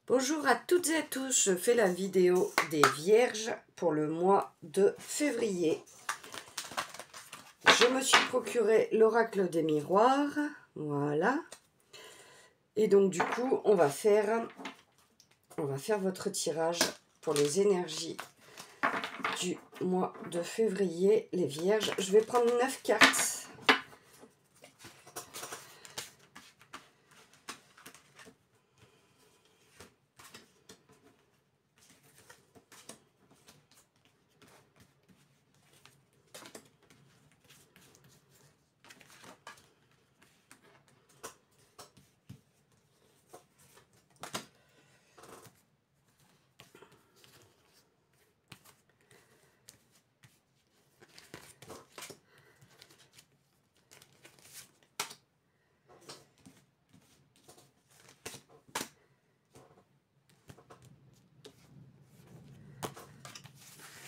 Bonjour à toutes et à tous, je fais la vidéo des Vierges pour le mois de février. Je me suis procuré l'oracle des miroirs, voilà. Et donc du coup, on va faire votre tirage pour les énergies du mois de février, les Vierges. Je vais prendre 9 cartes.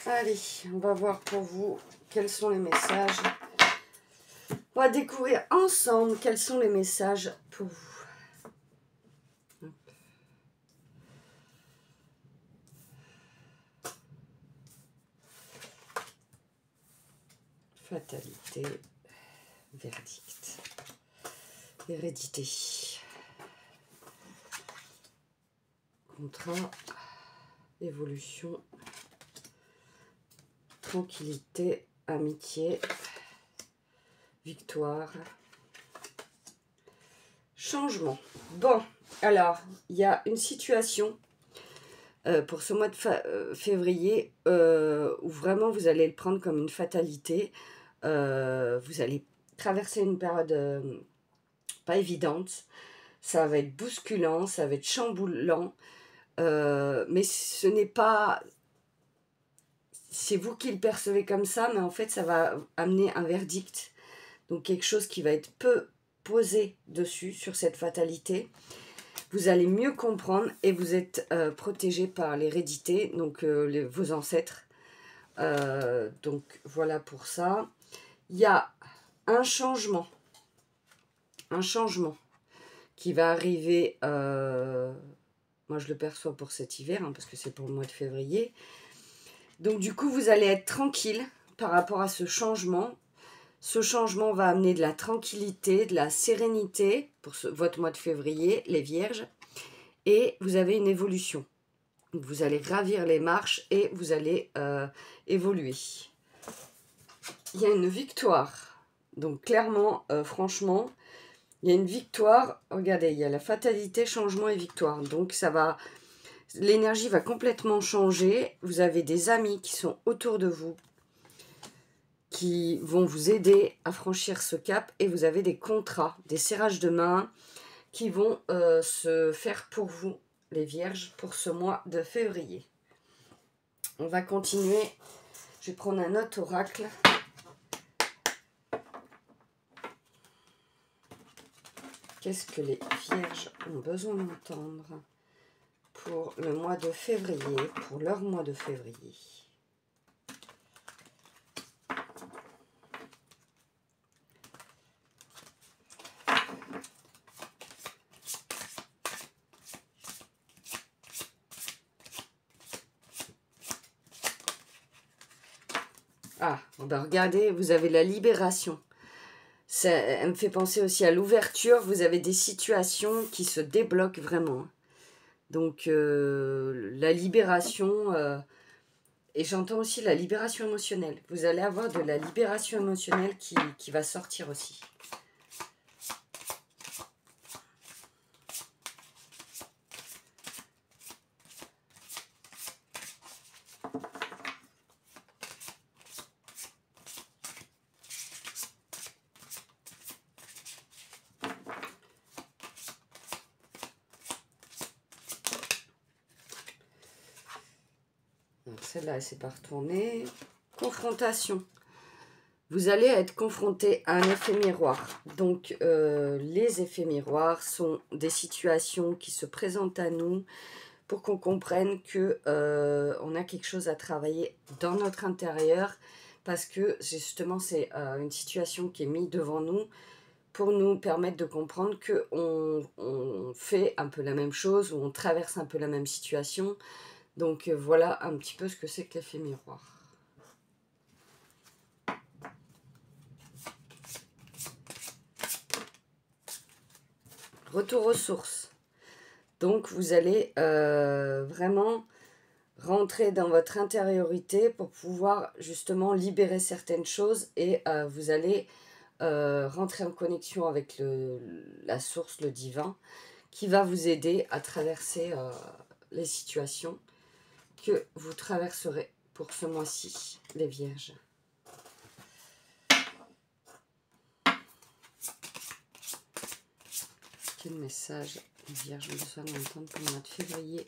Allez, on va voir pour vous quels sont les messages. On va découvrir ensemble quels sont les messages pour vous. Fatalité, verdict, hérédité, contrat, évolution, tranquillité, amitié, victoire, changement. Bon, alors, il y a une situation pour ce mois de février où vraiment vous allez le prendre comme une fatalité. Vous allez traverser une période pas évidente. Ça va être bousculant, ça va être chamboulant. Mais ce n'est pas... C'est vous qui le percevez comme ça, mais en fait, ça va amener un verdict. Donc, quelque chose qui va être peu posé dessus, sur cette fatalité. Vous allez mieux comprendre et vous êtes protégé par l'hérédité, donc vos ancêtres. Donc, voilà pour ça. Il y a un changement qui va arriver... moi, je le perçois pour cet hiver, hein, parce que c'est pour le mois de février. Donc, du coup, vous allez être tranquille par rapport à ce changement. Ce changement va amener de la tranquillité, de la sérénité pour votre mois de février, les Vierges. Et vous avez une évolution. Vous allez gravir les marches et vous allez évoluer. Il y a une victoire. Donc, clairement, franchement, il y a une victoire. Regardez, il y a la fatalité, changement et victoire. Donc, ça va... L'énergie va complètement changer. Vous avez des amis qui sont autour de vous, qui vont vous aider à franchir ce cap. Et vous avez des contrats, des serrages de main qui vont se faire pour vous, les Vierges, pour ce mois de février. On va continuer. Je vais prendre un autre oracle. Qu'est-ce que les Vierges ont besoin d'entendre pour le mois de février, pour leur mois de février? Ah, ben regardez, vous avez la libération. Ça, elle me fait penser aussi à l'ouverture. Vous avez des situations qui se débloquent vraiment. Donc, la libération... et j'entends aussi la libération émotionnelle. Vous allez avoir de la libération émotionnelle qui va sortir aussi. Celle-là, elle s'est pas retournée. Confrontation. Vous allez être confronté à un effet miroir. Donc, les effets miroirs sont des situations qui se présentent à nous pour qu'on comprenne que on a quelque chose à travailler dans notre intérieur, parce que justement, c'est une situation qui est mise devant nous pour nous permettre de comprendre qu'on fait un peu la même chose, ou on traverse un peu la même situation. Donc voilà un petit peu ce que c'est que l'effet miroir. Retour aux sources. Donc vous allez vraiment rentrer dans votre intériorité pour pouvoir justement libérer certaines choses, et vous allez rentrer en connexion avec la source, le divin, qui va vous aider à traverser les situations que vous traverserez pour ce mois-ci, les vierges. Quel message les vierges ont besoin d'entendre pour le mois de février?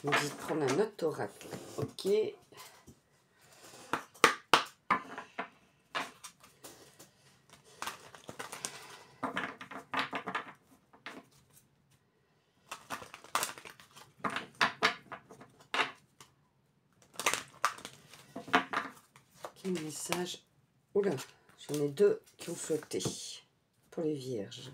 On dit de prendre un autre oracle. Ok. Quel message? Oula, j'en ai deux qui ont sauté pour les vierges.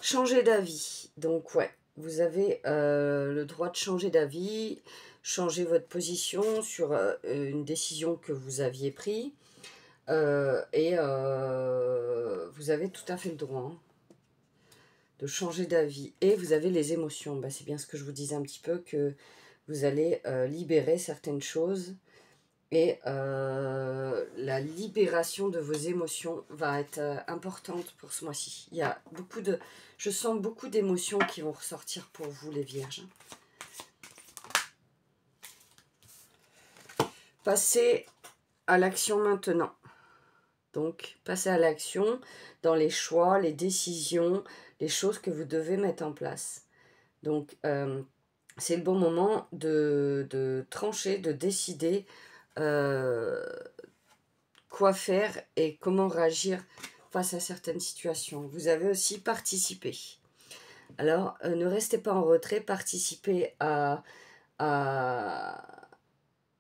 Changer d'avis. Donc ouais, vous avez le droit de changer d'avis, changer votre position sur une décision que vous aviez prise. Et vous avez tout à fait le droit de changer d'avis. Et vous avez les émotions. Bah, c'est bien ce que je vous disais un petit peu, que vous allez libérer certaines choses. Et la libération de vos émotions va être importante pour ce mois-ci. Il y a beaucoup de... Je sens beaucoup d'émotions qui vont ressortir pour vous, les vierges. Passez à l'action maintenant. Donc, passez à l'action dans les choix, les décisions, les choses que vous devez mettre en place. Donc, c'est le bon moment de trancher, de décider quoi faire et comment réagir face à certaines situations. Vous avez aussi participé. Alors, ne restez pas en retrait, participez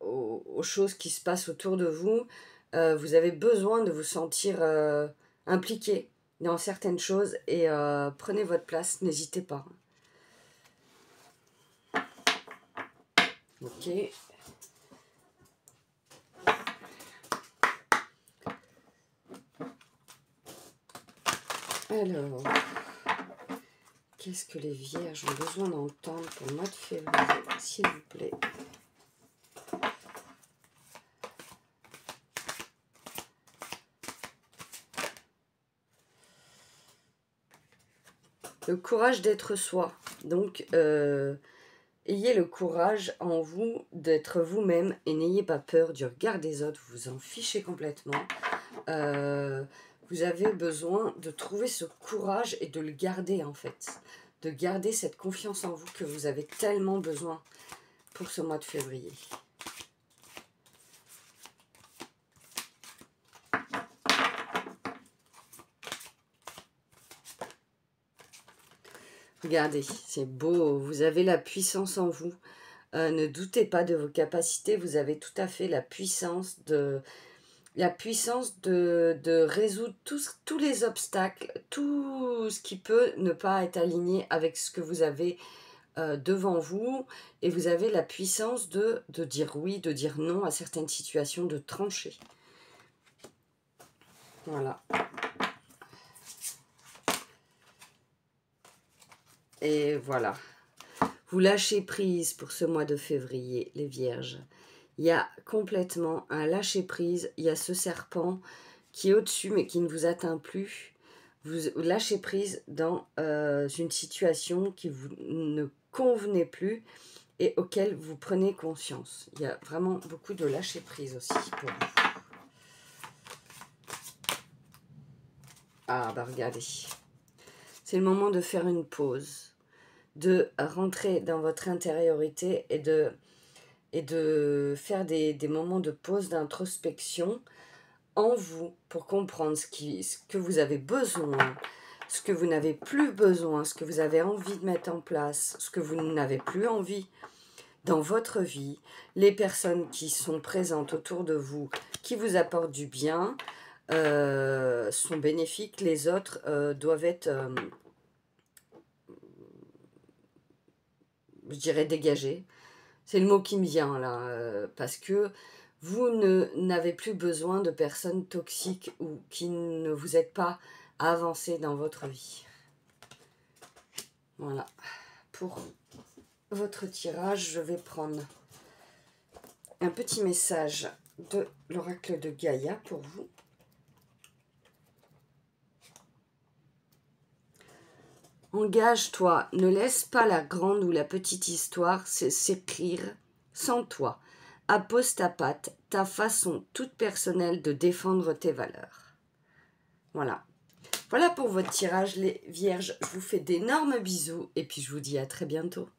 aux choses qui se passent autour de vous. Vous avez besoin de vous sentir impliqué dans certaines choses, et prenez votre place, n'hésitez pas. Ok. Alors, qu'est-ce que les vierges ont besoin d'entendre pour le mois de février, s'il vous plaît? Le courage d'être soi. Donc, ayez le courage en vous d'être vous-même, et n'ayez pas peur du regard des autres. Vous en fichez complètement. Vous avez besoin de trouver ce courage et de le garder, en fait. De garder cette confiance en vous que vous avez tellement besoin pour ce mois de février. Regardez, c'est beau. Vous avez la puissance en vous. Ne doutez pas de vos capacités. Vous avez tout à fait la puissance de résoudre tous les obstacles, tout ce qui peut ne pas être aligné avec ce que vous avez devant vous. Et vous avez la puissance de dire oui, de dire non à certaines situations, de trancher. Voilà. Et voilà. Vous lâchez prise pour ce mois de février, les vierges. Il y a complètement un lâcher-prise. Il y a ce serpent qui est au-dessus, mais qui ne vous atteint plus. Vous lâchez prise dans une situation qui vous ne convenait plus et auquel vous prenez conscience. Il y a vraiment beaucoup de lâcher-prise aussi pour vous. Ah, bah regardez. C'est le moment de faire une pause, de rentrer dans votre intériorité et de faire des moments de pause, d'introspection en vous, pour comprendre ce que vous avez besoin, ce que vous n'avez plus besoin, ce que vous avez envie de mettre en place, ce que vous n'avez plus envie dans votre vie, les personnes qui sont présentes autour de vous, qui vous apportent du bien, sont bénéfiques, les autres doivent être, je dirais, dégagés. C'est le mot qui me vient là, parce que vous n'avez plus besoin de personnes toxiques ou qui ne vous aident pas à avancer dans votre vie. Voilà. Pour votre tirage, je vais prendre un petit message de l'oracle de Gaïa pour vous. Engage-toi, ne laisse pas la grande ou la petite histoire s'écrire sans toi. Appose ta patte, ta façon toute personnelle de défendre tes valeurs. Voilà. Voilà pour votre tirage, les vierges. Je vous fais d'énormes bisous et puis je vous dis à très bientôt.